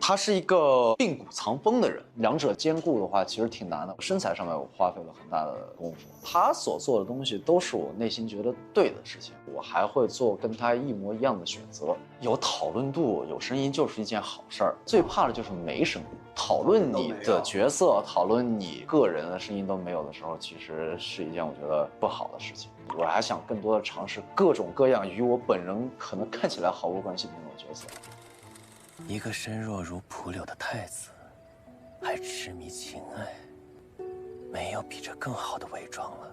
他是一个病骨藏风的人，两者兼顾的话其实挺难的。身材上面我花费了很大的功夫，他所做的东西都是我内心觉得对的事情，我还会做跟他一模一样的选择。有讨论度，有声音就是一件好事儿，最怕的就是没声音。讨论你的角色，讨论你个人的声音都没有的时候，其实是一件我觉得不好的事情。我还想更多的尝试各种各样与我本人可能看起来毫无关系的那种角色。一个身弱如蒲柳的太子，还痴迷情爱，没有比这更好的伪装了。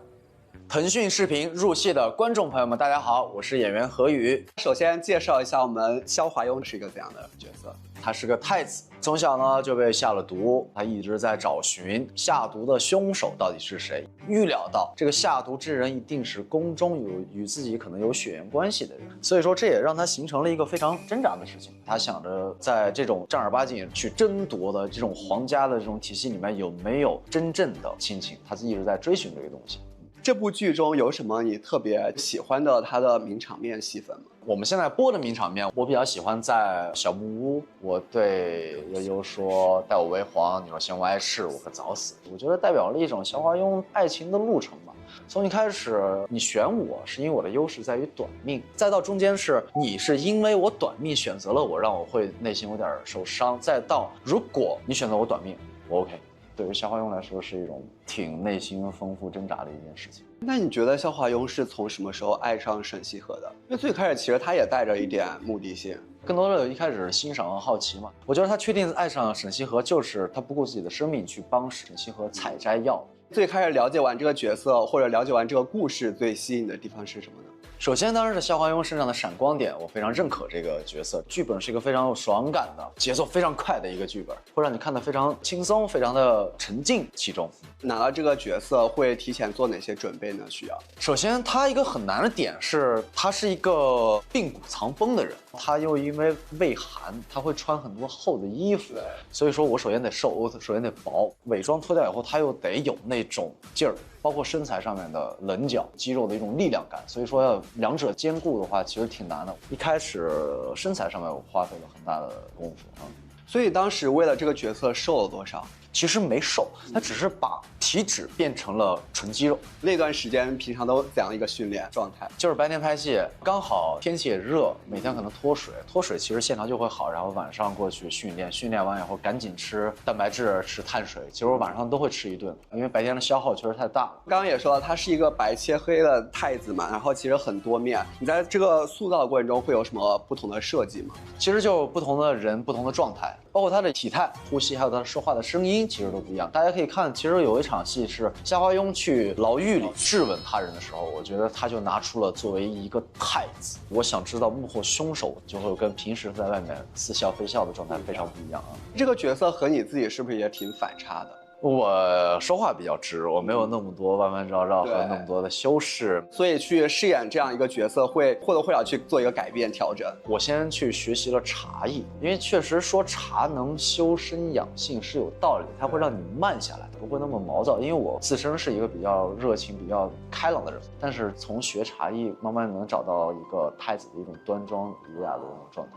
腾讯视频入戏的观众朋友们，大家好，我是演员何宇。首先介绍一下我们萧华庸是一个怎样的角色？他是个太子，从小呢就被下了毒，他一直在找寻下毒的凶手到底是谁。预料到这个下毒之人一定是宫中与自己可能有血缘关系的人，所以说这也让他形成了一个非常挣扎的事情。他想着在这种正儿八经去争夺的这种皇家的这种体系里面有没有真正的亲情，他一直在追寻这个东西。这部剧中有什么你特别喜欢的他的名场面戏份吗？我们现在播的名场面，我比较喜欢在小木屋，我对悠悠说待我为皇，你若嫌我碍事，我可早死。我觉得代表了一种萧华庸爱情的路程吧。从一开始你选我是因为我的优势在于短命，再到中间是你是因为我短命选择了我，让我会内心有点受伤，再到如果你选择我短命，我 OK。对于萧华庸来说是一种挺内心丰富挣扎的一件事情。那你觉得萧华庸是从什么时候爱上沈西河的？因为最开始其实他也带着一点目的性，更多的一开始是欣赏和好奇嘛。我觉得他确定爱上沈西河，就是他不顾自己的生命去帮沈西河采摘药。最开始了解完这个角色或者了解完这个故事，最吸引的地方是什么呢？首先当然是萧华庸身上的闪光点，我非常认可这个角色。剧本是一个非常有爽感的、节奏非常快的一个剧本，会让你看得非常轻松，非常的沉浸其中。拿到这个角色会提前做哪些准备呢？需要首先他一个很难的点是，他是一个病骨藏风的人，他又因为畏寒，他会穿很多厚的衣服，所以说我首先得瘦，我首先得薄，伪装脱掉以后他又得有那种劲儿，包括身材上面的棱角、肌肉的一种力量感，所以说要两者兼顾的话其实挺难的。一开始身材上面我花费了很大的功夫啊。所以当时为了这个角色瘦了多少？其实没瘦，他只是把体脂变成了纯肌肉。那段时间平常都怎样一个训练状态？就是白天拍戏，刚好天气也热，每天可能脱水其实线条就会好，然后晚上过去训练，训练完以后赶紧吃蛋白质、吃碳水。其实我晚上都会吃一顿，因为白天的消耗确实太大了。刚刚也说了，他是一个白切黑的太子嘛，然后其实很多面。你在这个塑造的过程中会有什么不同的设计吗？其实就不同的人、不同的状态，包括他的体态、呼吸，还有他说话的声音，其实都不一样。大家可以看，其实有一场戏是夏华庸去牢狱里质问他人的时候，我觉得他就拿出了作为一个太子，我想知道幕后凶手，就会跟平时在外面似笑非笑的状态非常不一样啊。这个角色和你自己是不是也挺反差的？我说话比较直，我没有那么多弯弯绕绕和那么多的修饰，所以去饰演这样一个角色会或多或少去做一个改变调整。我先去学习了茶艺，因为确实说茶能修身养性是有道理的，它会让你慢下来，不会那么毛躁。因为我自身是一个比较热情、比较开朗的人，但是从学茶艺慢慢能找到一个太子的一种端庄儒雅的那种状态。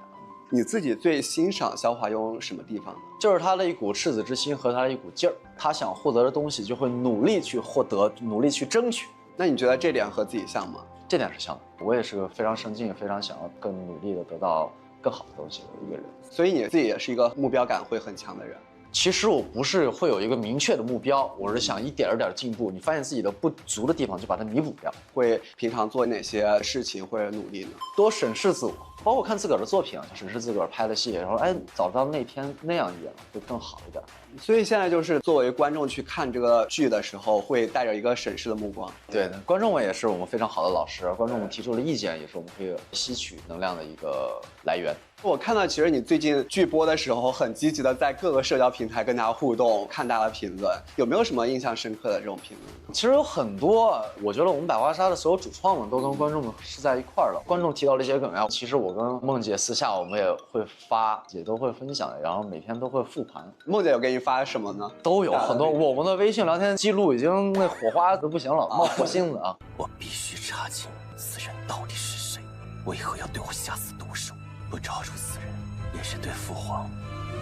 你自己最欣赏萧华庸什么地方呢？就是他的一股赤子之心和他的一股劲儿，他想获得的东西就会努力去获得，努力去争取。那你觉得这点和自己像吗？这点是像的，我也是个非常上进、非常想要更努力的得到更好的东西的一个人。所以你自己也是一个目标感会很强的人。其实我不是会有一个明确的目标，我是想一点一点进步。你发现自己的不足的地方，就把它弥补掉。会平常做哪些事情或者努力呢？多审视自我，包括看自个儿的作品啊，就审视自个儿拍的戏，然后早知道那天那样演了会更好一点。所以现在就是作为观众去看这个剧的时候，会带着一个审视的目光。对的，观众们也是我们非常好的老师，观众们提出的意见也是我们可以吸取能量的一个来源。我看到其实你最近剧播的时候很积极的在各个社交平台跟大家互动，看大家的评论，有没有什么印象深刻的这种评论？其实有很多，我觉得我们百花杀的所有主创们都跟观众们是在一块儿的。观众提到了一些梗呀，其实我跟梦姐私下我们也会发，也都会分享，然后每天都会复盘。梦姐有给你发什么呢？都有很多，我们的微信聊天记录已经那火花都不行了，冒火星子啊！我必须查清此人到底是谁，为何要对我下此毒手？不招入此人，也是对父皇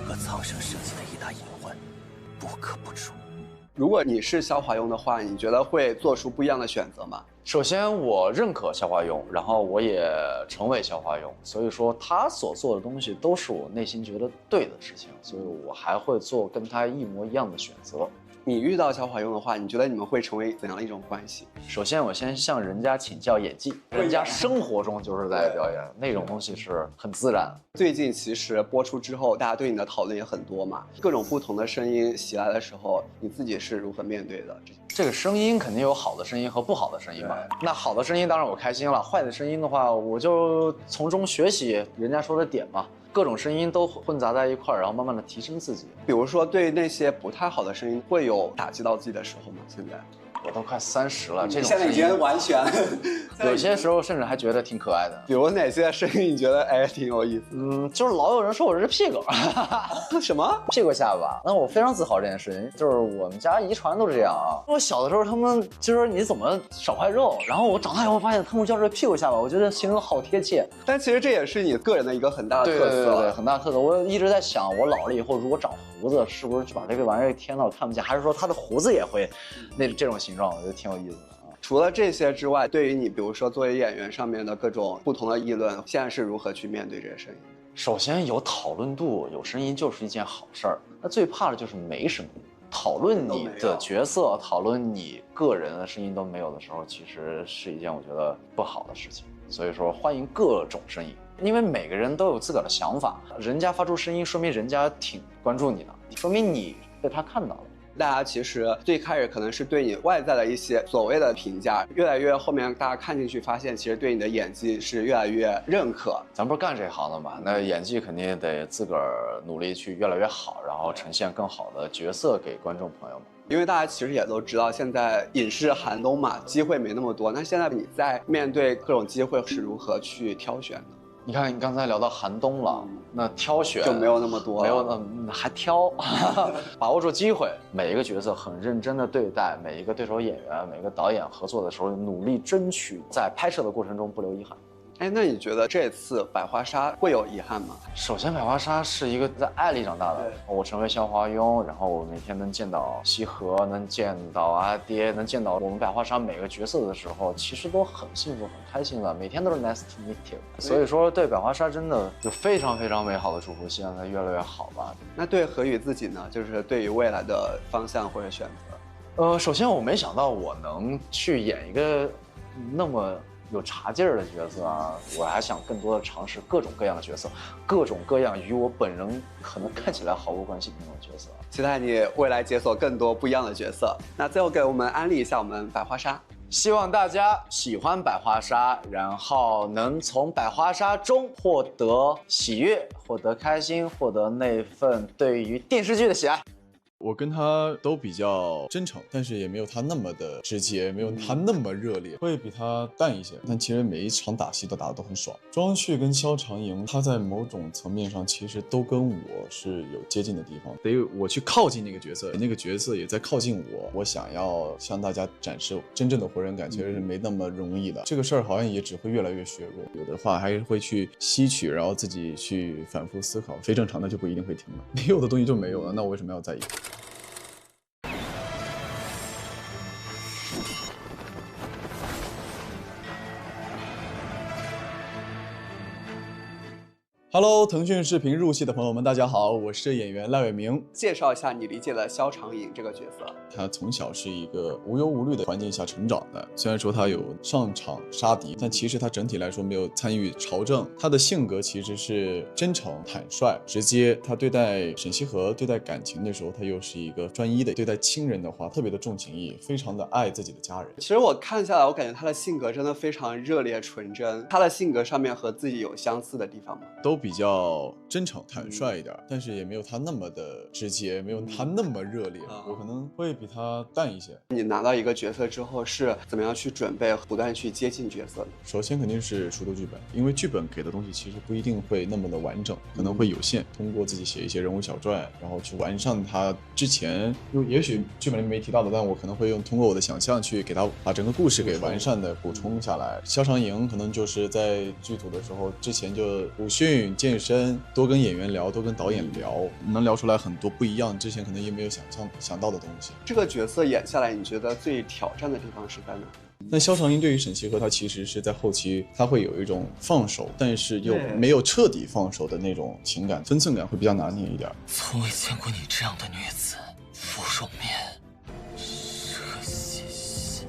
和苍生设计的一大隐患，不可不除。如果你是肖华庸的话，你觉得会做出不一样的选择吗？首先，我认可肖华庸，然后我也成为肖华庸，所以说他所做的东西都是我内心觉得对的事情，所以我还会做跟他一模一样的选择。你遇到肖华庸的话，你觉得你们会成为怎样的一种关系？首先，我先向人家请教演技，人家生活中就是在表演，那种东西是很自然。最近其实播出之后，大家对你的讨论也很多嘛，各种不同的声音袭来的时候，你自己是如何面对的？这个声音肯定有好的声音和不好的声音嘛。那好的声音当然我开心了，坏的声音的话，我就从中学习人家说的点嘛。各种声音都混杂在一块儿，然后慢慢的提升自己。比如说，对那些不太好的声音，会有打击到自己的时候吗？现在我都快30了，这种现在已经完全，有些时候甚至还觉得挺可爱的。比如哪些声音你觉得挺有意思？就是老有人说我是屁股，什么屁股下巴？那我非常自豪这件事情，就是我们家遗传都是这样啊。我小的时候他们就说你怎么少块肉，然后我长大以后发现他们叫这屁股下巴，我觉得形容好贴切。但其实这也是你个人的一个很大的特色，对，很大特色。我一直在想，我老了以后如果长胡子，是不是就把这个玩意儿添到看不见，还是说他的胡子也会这种形状？我觉得挺有意思的。除了这些之外，对于你，比如说作为演员上面的各种不同的议论，现在是如何去面对这些声音？首先有讨论度，有声音就是一件好事儿。那最怕的就是没声音，讨论你的角色，讨论你个人的声音都没有的时候，其实是一件我觉得不好的事情。所以说，欢迎各种声音，因为每个人都有自个儿的想法。人家发出声音，说明人家挺关注你的，说明你被他看到了。大家其实最开始可能是对你外在的一些所谓的评价，越来越后面大家看进去，发现其实对你的演技是越来越认可。咱不是干这行的嘛，那演技肯定得自个儿努力去越来越好，然后呈现更好的角色给观众朋友们。因为大家其实也都知道，现在影视寒冬嘛，机会没那么多。那现在你在面对各种机会是如何去挑选的？你看，你刚才聊到寒冬了，那挑选就没有那么多，没有还挑，把握住机会，每一个角色很认真的对待，每一个对手演员、每个导演合作的时候，努力争取在拍摄的过程中不留遗憾。那你觉得这次百花杀会有遗憾吗？首先，百花杀是一个在爱里长大的，我成为肖华庸，然后我每天能见到西河，能见到阿爹，能见到我们百花杀每个角色的时候，其实都很幸福、很开心了，每天都是 nice to meet you。所以说，对百花杀真的有非常非常美好的祝福，希望它越来越好吧。那对何宇自己呢？就是对于未来的方向或者选择？首先我没想到我能去演一个那么有茶劲儿的角色啊，我还想更多的尝试各种各样的角色，各种各样与我本人可能看起来毫无关系的那种角色。期待你未来解锁更多不一样的角色。那最后给我们安利一下我们百花杀，希望大家喜欢百花杀，然后能从百花杀中获得喜悦，获得开心，获得那份对于电视剧的喜爱。我跟他都比较真诚，但是也没有他那么的直接，没有他那么热烈，会比他淡一些。但其实每一场打戏都打得都很爽。庄旭跟肖长营，他在某种层面上其实都跟我是有接近的地方，得我去靠近那个角色，那个角色也在靠近我。我想要向大家展示真正的活人感，其实是没那么容易的。这个事儿好像也只会越来越削弱，有的话还是会去吸取，然后自己去反复思考。非正常的就不一定会听了，没有的东西就没有了，那我为什么要在意？Hello， 腾讯视频入戏的朋友们，大家好，我是演员赖伟明。介绍一下你理解的肖长营这个角色。他从小是一个无忧无虑的环境下成长的，虽然说他有上场杀敌，但其实他整体来说没有参与朝政。他的性格其实是真诚、坦率、直接。他对待沈西河、对待感情的时候，他又是一个专一的；对待亲人的话，特别的重情义，非常的爱自己的家人。其实我看下来，我感觉他的性格真的非常热烈纯真。他的性格上面和自己有相似的地方吗？都比较真诚坦率一点，但是也没有他那么的直接，没有他那么热烈。我可能会比他淡一些。你拿到一个角色之后是怎么样去准备，不断去接近角色呢？首先肯定是熟读剧本，因为剧本给的东西其实不一定会那么的完整，可能会有限。通过自己写一些人物小传，然后去完善他之前也许剧本里没提到的，但我可能会通过我的想象去给他把整个故事给完善的补充下来。肖长营可能就是在剧组的时候之前就武训健身多多跟演员聊，多跟导演聊，能聊出来很多不一样之前可能也没有想到的东西。这个角色演下来，你觉得最挑战的地方是在哪？那肖长英对于沈西河，他其实是在后期，他会有一种放手，但是又没有彻底放手的那种情感，分寸感会比较拿捏一点。从未见过你这样的女子，芙蓉面，蛇蝎心。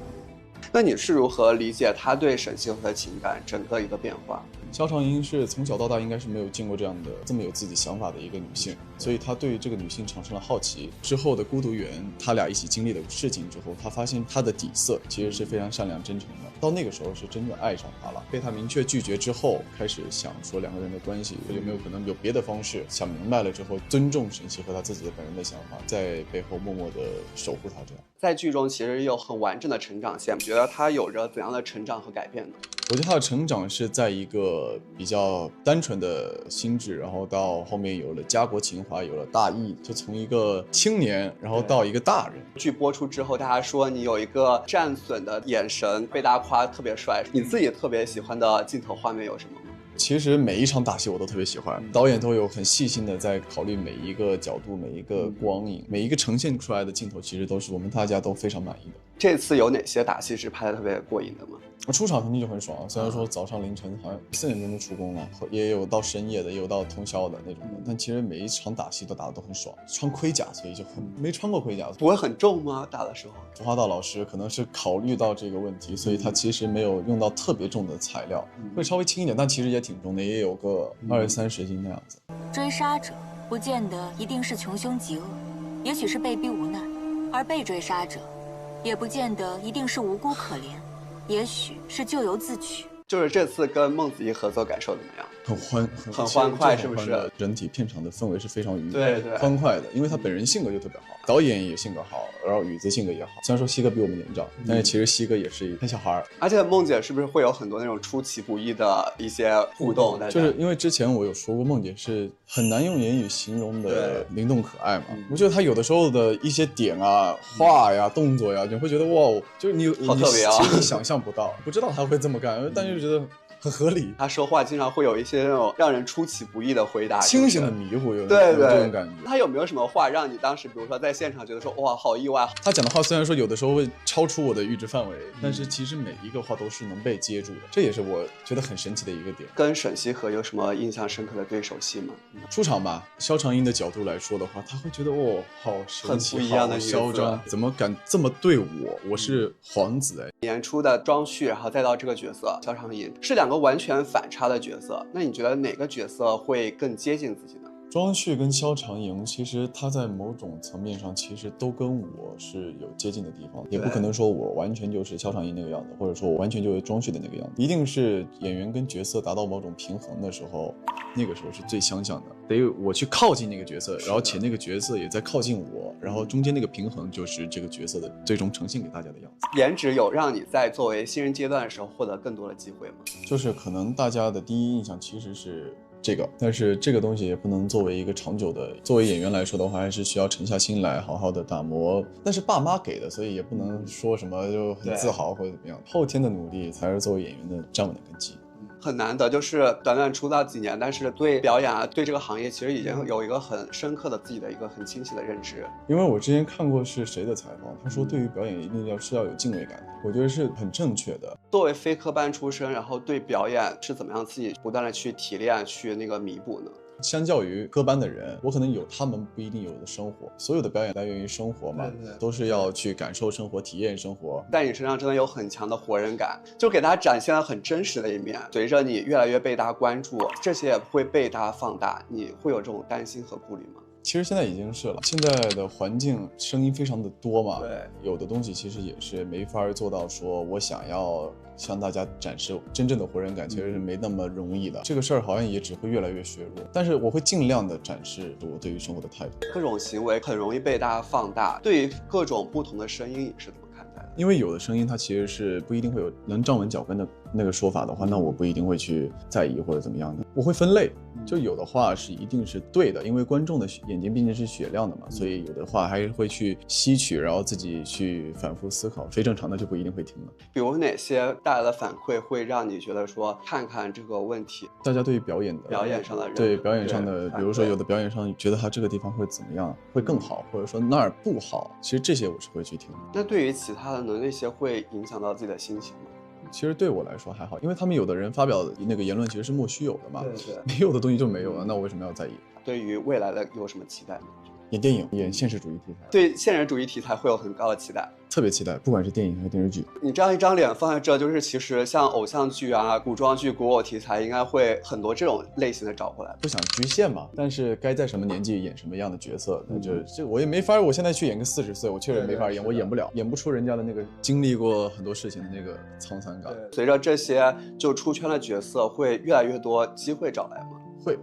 那你是如何理解他对沈西河的情感整个一个变化？肖长英是从小到大应该是没有见过这么有自己想法的一个女性，所以他对于这个女性产生了好奇。之后的孤独园，他俩一起经历了事情之后，他发现她的底色其实是非常善良真诚的。到那个时候是真的爱上她了。被他明确拒绝之后，开始想说两个人的关系有没有可能有别的方式。想明白了之后，尊重沈西和他自己的本人的想法，在背后默默的守护他。这样在剧中其实有很完整的成长线，觉得他有着怎样的成长和改变呢？我觉得他的成长是在一个比较单纯的心智，然后到后面有了家国情怀，有了大义，就从一个青年，然后到一个大人。剧播出之后，大家说你有一个战损的眼神，被大家夸特别帅。你自己特别喜欢的镜头画面有什么吗？其实每一场打戏我都特别喜欢，导演都有很细心的在考虑每一个角度、每一个光影、每一个呈现出来的镜头，其实都是我们大家都非常满意的。这次有哪些打戏是拍的特别过瘾的吗？我出场肯定就很爽，虽然说早上凌晨好像4点钟就出工了，也有到深夜的，也有到通宵的那种的，但其实每一场打戏都打得都很爽。穿盔甲，所以就很没穿过盔甲，不会很重吗？打的时候？服化道老师可能是考虑到这个问题，所以他其实没有用到特别重的材料，会稍微轻一点，但其实也挺重的，也有个20-30斤那样子。追杀者不见得一定是穷凶极恶，也许是被逼无奈；而被追杀者，也不见得一定是无辜可怜，也许是咎由自取。就是这次跟孟子义合作感受怎么样？很欢快，是不是？整体片场的氛围是非常愉悦、欢快的，因为他本人性格就特别好，导演也性格好，然后宇子性格也好。虽然说西哥比我们年长，但是其实西哥也是一个小孩儿。而且孟姐是不是会有很多那种出其不意的一些互动？就是因为之前我有说过，孟姐是很难用言语形容的灵动可爱嘛。我觉得她有的时候的一些点啊、话呀、动作呀，你会觉得哇，就是你好特别啊，其实你想象不到，不知道她会这么干，但是觉得很合理。他说话经常会有一些那种让人出其不意的回答，清醒的迷糊，有这种感觉。他有没有什么话让你当时，比如说在现场觉得说哇好意外？他讲的话虽然说有的时候会超出我的预知范围，但是其实每一个话都是能被接住的，这也是我觉得很神奇的一个点。跟沈西河有什么印象深刻的对手戏吗？出场吧，肖长英的角度来说的话，他会觉得哦，好神奇，很不一样的嚣张，怎么敢这么对我？我是皇子哎。演出的庄旭，然后再到这个角色肖长英，是两个完全反差的角色。那你觉得哪个角色会更接近自己呢？庄旭跟肖长英，其实他在某种层面上其实都跟我是有接近的地方，也不可能说我完全就是肖长英那个样子，或者说我完全就是庄旭的那个样子，一定是演员跟角色达到某种平衡的时候，那个时候是最相像的。得我去靠近那个角色，然后且那个角色也在靠近我，然后中间那个平衡就是这个角色的最终呈现给大家的样子。颜值有让你在作为新人阶段的时候获得更多的机会吗？就是可能大家的第一印象其实是这个，但是这个东西也不能作为一个长久的，作为演员来说的话，还是需要沉下心来好好的打磨。但是爸妈给的，所以也不能说什么就很自豪或者怎么样。后天的努力才是作为演员的站稳的根基。很难得，就是短短出道几年，但是对表演啊，对这个行业其实已经有一个很深刻的自己的一个很清晰的认知。因为我之前看过是谁的采访，他说对于表演一定是要有敬畏感的，我觉得是很正确的。作为非科班出身，然后对表演是怎么样自己不断的去提炼、去那个弥补呢？相较于科班的人，我可能有他们不一定有的生活。所有的表演来源于生活嘛，都是要去感受生活、体验生活。在你身上真的有很强的活人感，就给大家展现了很真实的一面。随着你越来越被大家关注，这些也会被大家放大，你会有这种担心和顾虑吗？其实现在已经是了，现在的环境声音非常的多嘛，对，有的东西其实也是没法做到说我想要向大家展示真正的活人感，其实是没那么容易的。这个事儿好像也只会越来越削弱，但是我会尽量的展示我对于生活的态度。各种行为很容易被大家放大，对于各种不同的声音你是怎么看待的？因为有的声音它其实是不一定会有能站稳脚跟的那个说法的话，那我不一定会去在意或者怎么样的，我会分类。就有的话是一定是对的，因为观众的眼睛毕竟是雪亮的嘛，所以有的话还是会去吸取，然后自己去反复思考。非正常的就不一定会听了。比如哪些带来的反馈会让你觉得说看看这个问题？大家对于表演上的人，对表演上的，比如说有的表演上觉得他这个地方会怎么样，会更好，或者说那儿不好，其实这些我是会去听的。那对于其他的呢？那些会影响到自己的心情吗？其实对我来说还好，因为他们有的人发表的那个言论其实是莫须有的嘛，对，没有的东西就没有了，那我为什么要在意？对于未来的有什么期待吗？演电影，演现实主义题材，对现实主义题材会有很高的期待，特别期待，不管是电影还是电视剧。你这样一张脸放在这，就是其实像偶像剧啊、古装剧、古偶题材，应该会很多这种类型的找过来。不想局限嘛，但是该在什么年纪演什么样的角色，那这我也没法，我现在去演个40岁，我确实没法演，我演不了，演不出人家的那个经历过很多事情的那个沧桑感。随着这些就出圈的角色会越来越多，机会找来吗？会，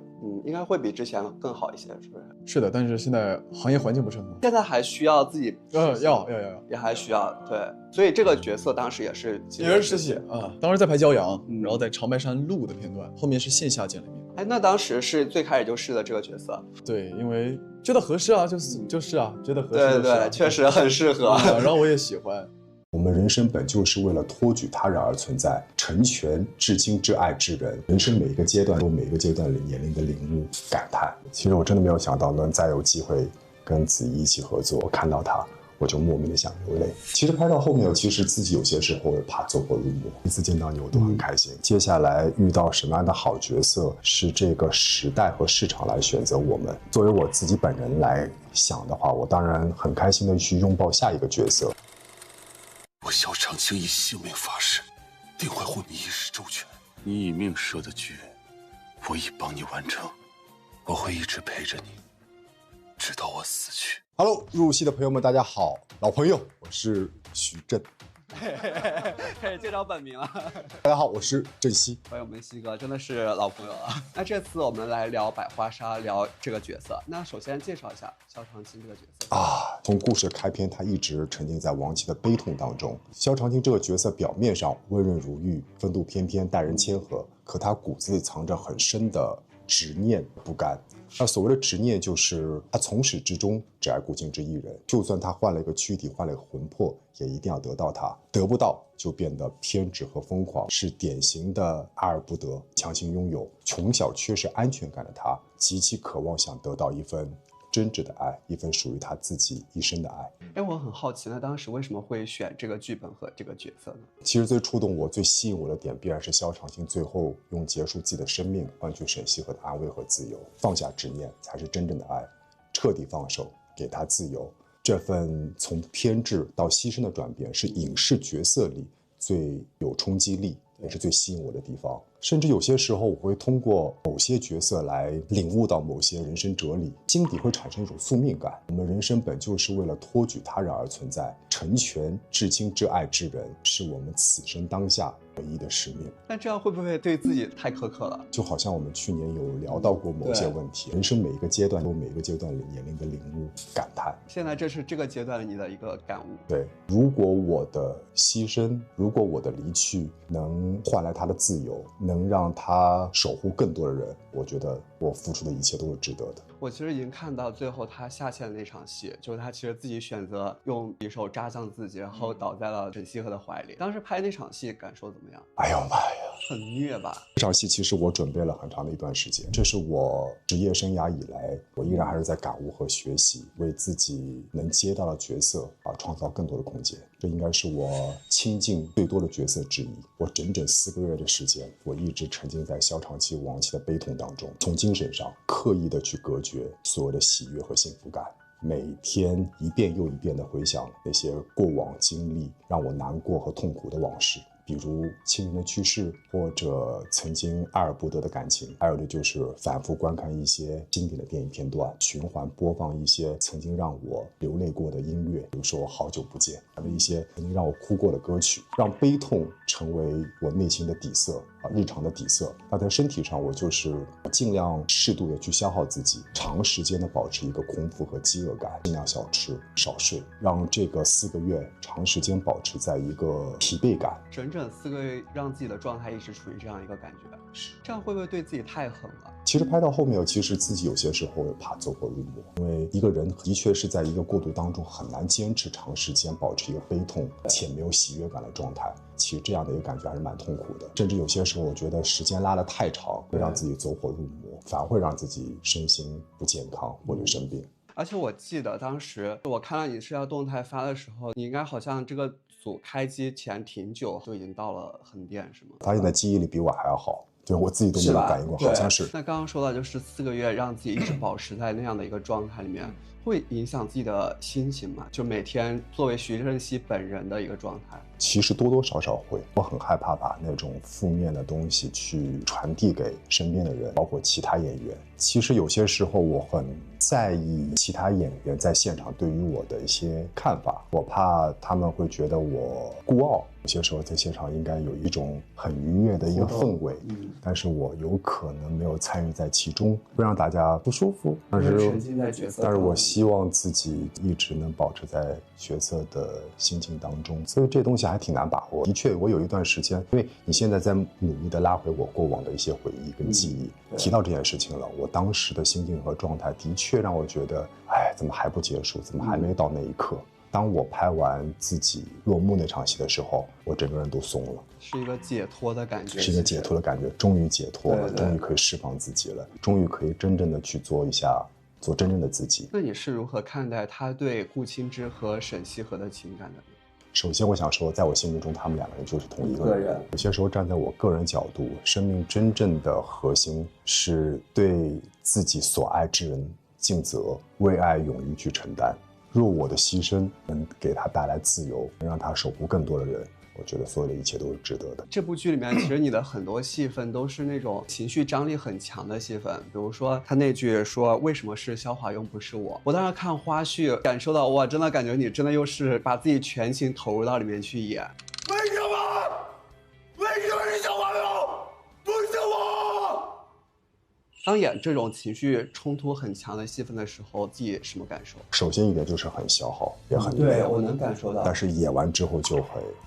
应该会比之前更好一些，是不是？是的，但是现在行业环境不是很好。现在还需要自己要，也还需要对，所以这个角色当时也是实习啊，当时在拍《骄阳》，然后在长白山录的片段，后面是线下见了面。哎，那当时是最开始就试的这个角色？对，因为觉得合适啊，就是啊，觉得合适、对，确实很适合。然后我也喜欢。我们人生本就是为了托举他人而存在，成全至亲至爱之人。人生每一个阶段都有每一个阶段里年龄的领悟感叹。其实我真的没有想到能再有机会跟子怡一起合作，我看到他我就莫名的想流泪。其实拍到后面，其实自己有些时候会怕走火入魔。一次见到你我都很开心。接下来遇到什么样的好角色，是这个时代和市场来选择我们。作为我自己本人来想的话，我当然很开心的去拥抱下一个角色。我萧长青以性命发誓，定会护你一世周全。你以命设的局，我已帮你完成。我会一直陪着你，直到我死去。Hello， 入戏的朋友们，大家好，老朋友，我是徐震。开始介绍本名了。大家好，我是郑熙。欢迎我们西哥，真的是老朋友了。那这次我们来聊百花杀，聊这个角色。那首先介绍一下萧长青这个角色啊。从故事开篇，他一直沉浸在亡妻的悲痛当中。萧长青这个角色表面上温润如玉，风度翩翩，待人谦和，可他骨子里藏着很深的执念不甘。那所谓的执念，就是他从始至终只爱顾静之一人，就算他换了一个躯体，换了一个魂魄，也一定要得到他，得不到就变得偏执和疯狂，是典型的爱而不得，强行拥有。从小缺失安全感的他，极其渴望想得到一份真挚的爱，一份属于他自己一生的爱。哎，我很好奇，那当时为什么会选这个剧本和这个角色呢？其实最触动我、最吸引我的点，必然是萧长青最后用结束自己的生命换取沈西河的安慰和自由。放下执念，才是真正的爱，彻底放手，给他自由。这份从偏执到牺牲的转变，是影视角色里最有冲击力，也是最吸引我的地方。甚至有些时候，我会通过某些角色来领悟到某些人生哲理，心底会产生一种宿命感。我们人生本就是为了托举他人而存在，成全至亲至爱之人，是我们此生当下唯一的使命。但这样会不会对自己太苛刻了？就好像我们去年有聊到过某些问题，人生每一个阶段都有每一个阶段里年龄的领悟感叹。现在这是这个阶段你的一个感悟。对，如果我的牺牲，如果我的离去能换来他的自由，能让他守护更多的人，我觉得我付出的一切都是值得的。我其实已经看到最后他下线的那场戏，就是他其实自己选择用匕首扎向自己，然后倒在了沈西河的怀里。当时拍那场戏感受怎么样？哎呦妈呀，很虐吧？这场戏其实我准备了很长的一段时间，这是我职业生涯以来，我依然还是在感悟和学习，为自己能接到的角色创造更多的空间。这应该是我亲近最多的角色之一。我整整4个月的时间，我一直沉浸在萧长青亡妻的悲痛当中，从精神上刻意的去隔绝所有的喜悦和幸福感。每天一遍又一遍地回想那些过往经历让我难过和痛苦的往事，比如亲人的去世，或者曾经爱而不得的感情，还有的就是反复观看一些经典的电影片段，循环播放一些曾经让我流泪过的音乐，比如说《好久不见》，还有一些曾经让我哭过的歌曲，让悲痛成为我内心的底色，日常的底色。那在身体上，我就是尽量适度的去消耗自己，长时间的保持一个空腹和饥饿感，尽量少吃少睡，让这个4个月长时间保持在一个疲惫感。整整4个月让自己的状态一直处于这样一个感觉，这样会不会对自己太狠了？其实拍到后面，其实自己有些时候怕走火入魔，因为一个人的确是在一个过渡当中很难坚持长时间保持一个悲痛且没有喜悦感的状态。其实这样的一个感觉还是蛮痛苦的，甚至有些时候我觉得时间拉得太长，会让自己走火入魔，反而会让自己身心不健康或者生病。而且我记得当时我看到你社交动态发的时候，你应该好像这个组开机前挺久就已经到了横店，是吗？发现的记忆力比我还要好。对，我自己都没有感应过，好像是。那刚刚说到就是4个月让自己一直保持在那样的一个状态里面，会影响自己的心情吗？就每天作为徐正熙本人的一个状态。其实多多少少会，我很害怕把那种负面的东西去传递给身边的人，包括其他演员。其实有些时候我很在意其他演员在现场对于我的一些看法，我怕他们会觉得我孤傲。有些时候在现场应该有一种很愉悦的一个氛围，但是我有可能没有参与在其中，会让大家不舒服。但是沉浸在角色，但是我希望自己一直能保持在角色的心境当中，所以这东西还挺难把握。的确，我有一段时间，因为你现在在努力的拉回我过往的一些回忆跟记忆，提到这件事情了，我当时的心境和状态的确让我觉得，哎，怎么还不结束？怎么还没到那一刻？当我拍完自己落幕那场戏的时候，我整个人都松了，是一个解脱的感觉，是一个解脱的感觉，终于解脱了，终于可以释放自己了，终于可以真正的去做真正的自己。那你是如何看待他对顾青之和沈西河的情感的？首先我想说，在我心目中他们2个人就是同一个人。有些时候站在我个人角度，生命真正的核心是对自己所爱之人尽责，为爱勇于去承担。若我的牺牲能给他带来自由，能让他守护更多的人，我觉得所有的一切都是值得的。这部剧里面，其实你的很多戏份都是那种情绪张力很强的戏份，比如说他那句说为什么是肖华用不是我，我当时看花絮感受到，哇，真的感觉你真的又是把自己全情投入到里面去演。为什么？为什么是肖华用，不是我？当演这种情绪冲突很强的戏份的时候，自己什么感受？首先一点就是很消耗，也很累，对，我能感受到。但是演完之后就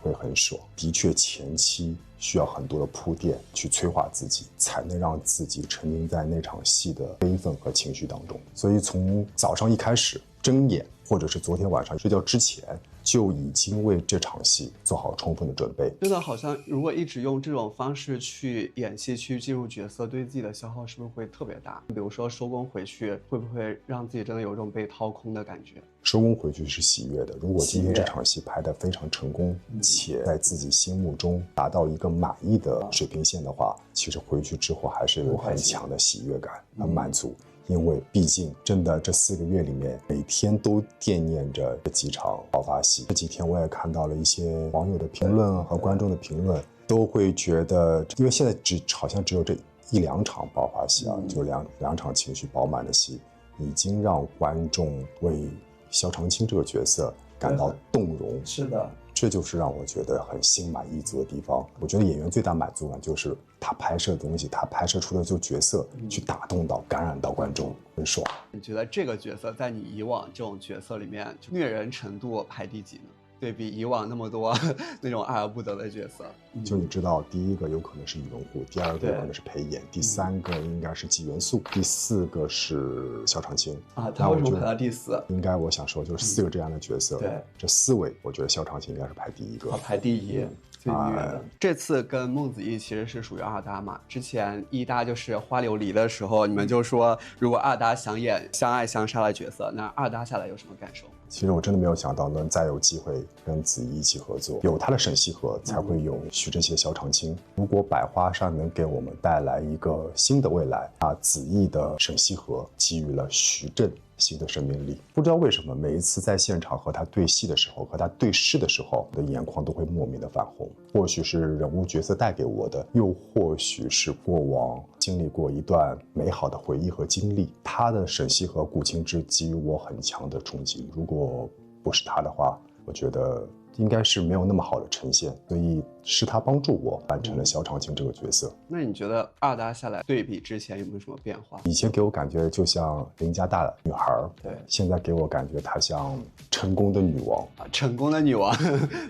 会很爽。的确，前期需要很多的铺垫去催化自己，才能让自己沉浸在那场戏的悲愤和情绪当中。所以从早上一开始睁眼，或者是昨天晚上睡觉之前，就已经为这场戏做好充分的准备。真的好像如果一直用这种方式去演戏，去进入角色，对自己的消耗是不是会特别大？比如说收工回去，会不会让自己真的有一种被掏空的感觉？收工回去是喜悦的。如果今天这场戏拍得非常成功，且在自己心目中达到一个满意的水平线的话，其实回去之后还是有很强的喜悦感，很满足。因为毕竟真的这4个月里面，每天都惦念着这几场爆发戏。这几天我也看到了一些网友的评论和观众的评论，都会觉得，因为现在好像只有这1、2场爆发戏啊，就两场情绪饱满的戏，已经让观众为肖长青这个角色感到动容。是的。这就是让我觉得很心满意足的地方。我觉得演员最大满足感就是他拍摄的东西，他拍摄出的这个角色去打动到、感染到观众，很爽。你觉得这个角色在你以往这种角色里面，虐人程度排第几呢？对比以往那么多那种爱而不得的角色，就你知道，第一个有可能是李文虎，第2个有可能是裴演，第3个应该是纪元素，第4个是肖长青啊。他为什么排到第4？应该我想说就是4个这样的角色，对，这4位，我觉得肖长青应该是排第1个，排第1。最虐的。这次跟孟子义其实是属于2搭嘛。之前1搭就是花柳离的时候，你们就说如果2搭想演相爱相杀的角色，那2搭下来有什么感受？其实我真的没有想到能再有机会跟子怡一起合作，有他的沈西河，才会有徐正熙、肖长青。如果百花山能给我们带来一个新的未来，子怡的沈西河给予了徐正新的生命力。不知道为什么，每一次在现场和他对戏的时候，和他对视的时候，我的眼眶都会莫名的泛红。或许是人物角色带给我的，又或许是过往经历过一段美好的回忆和经历。他的沈西和顾青之给予我很强的冲击，如果不是他的话，我觉得应该是没有那么好的呈现，所以是他帮助我完成了萧长青这个角色。那你觉得二搭下来对比之前有没有什么变化？以前给我感觉就像邻家大女孩，对，现在给我感觉她像成功的女王。成功的女王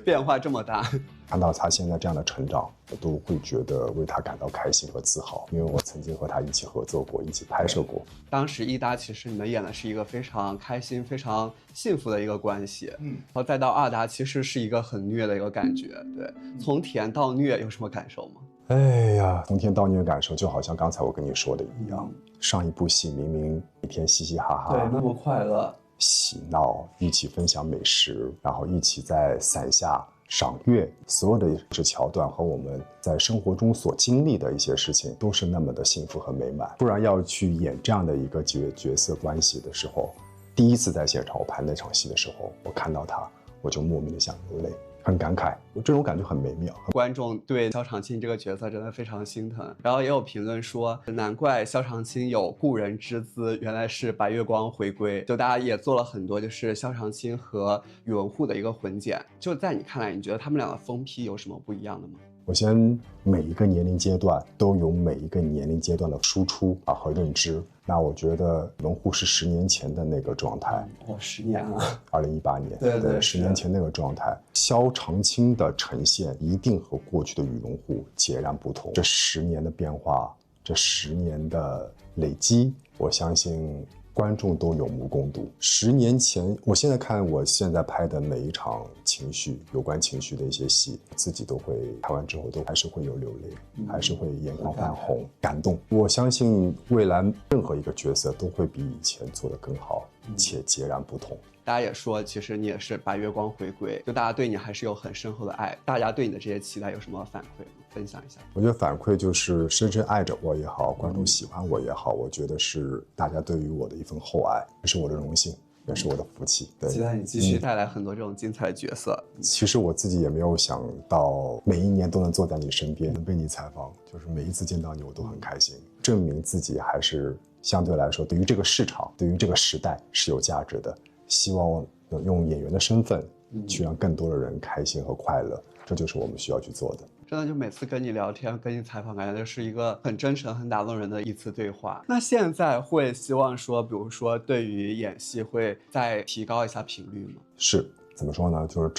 变化这么大。看到她现在这样的成长，我都会觉得为她感到开心和自豪，因为我曾经和她一起合作过，一起拍摄过。当时一搭其实你们演的是一个非常开心、非常幸福的一个关系，然后再到二搭其实是一个很虐的一个感觉，对，从甜到虐有什么感受吗？哎呀，从甜到虐感受就好像刚才我跟你说的一样，上一部戏明明每天嘻嘻哈哈，对，那么快乐，喜闹，一起分享美食，然后一起在伞下赏月，所有的这桥段和我们在生活中所经历的一些事情都是那么的幸福和美满。不然要去演这样的一个角色关系的时候，第一次在现场我拍那场戏的时候，我看到他，我就莫名的想流泪，很感慨，我这种感觉很美妙。观众对萧长青这个角色真的非常心疼，然后也有评论说，难怪萧长青有故人之姿，原来是白月光回归。就大家也做了很多，就是萧长青和宇文护的一个混剪。就在你看来，你觉得他们俩的疯批有什么不一样的吗？我先每一个年龄阶段都有每一个年龄阶段的输出和认知。那我觉得文护是10年前的那个状态，10年啊，2018年，对10年前那个状态。萧长青的呈现一定和过去的宇文护截然不同。这10年的变化，这10年的累积，我相信观众都有目共睹。10年前，我现在看我现在拍的每一场情绪，有关情绪的一些戏，自己都会拍完之后都还是会有流泪，还是会眼眶泛红，感动。我相信未来任何一个角色都会比以前做得更好，且截然不同。大家也说，其实你也是白月光回归，就大家对你还是有很深厚的爱。大家对你的这些期待有什么反馈吗？分享一下。我觉得反馈就是深深爱着我也好，观众喜欢我也好，我觉得是大家对于我的一份厚爱，这是我的荣幸，也是我的福气。对，期待你继续带来很多这种精彩的角色。其实我自己也没有想到每一年都能坐在你身边，能被你采访，就是每一次见到你我都很开心，证明自己还是相对来说对于这个市场，对于这个时代是有价值的。希望用演员的身份去让更多的人开心和快乐，这就是我们需要去做的。真的就每次跟你聊天跟你采访，感觉就是一个很真诚很打动人的一次对话。那现在会希望说，比如说对于演戏会再提高一下频率吗？是，怎么说呢，就是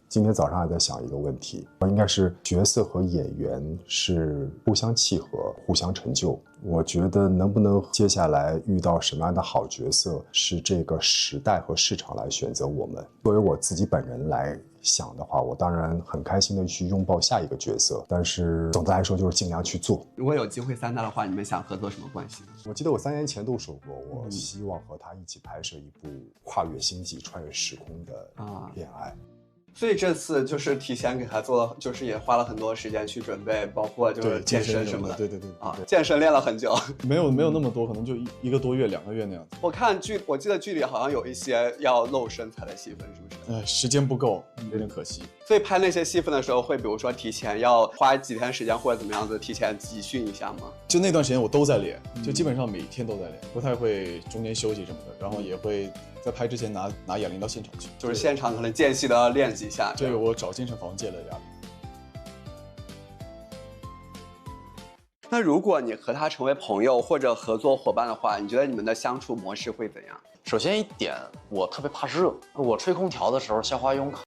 今天早上还在想一个问题，应该是角色和演员是互相契合互相成就。我觉得能不能接下来遇到什么样的好角色，是这个时代和市场来选择我们。作为我自己本人来想的话，我当然很开心的去拥抱下一个角色，但是总的来说就是尽量去做。如果有机会3搭的话，你们想合作什么关系呢？我记得我3年前都说过，我希望和他一起拍摄一部跨越星际、穿越时空的恋爱。所以这次就是提前给他做了，就是也花了很多时间去准备，包括就是健身什么的。对健身练了很久。没有那么多，可能就1个多月、2个月那样子。我记得剧里好像有一些要露身材的戏份，是不是？时间不够，有点可惜。所以拍那些戏份的时候，会比如说提前要花几天时间或者怎么样子，提前集训一下吗？就那段时间我都在练，就基本上每天都在练，不太会中间休息什么的，然后也会在拍之前拿哑铃到现场去，就是现场可能间隙都要练几下。对，我找健身房借了哑铃。那如果你和他成为朋友或者合作伙伴的话，你觉得你们的相处模式会怎样？首先一点，我特别怕热，我吹空调的时候，肖华勇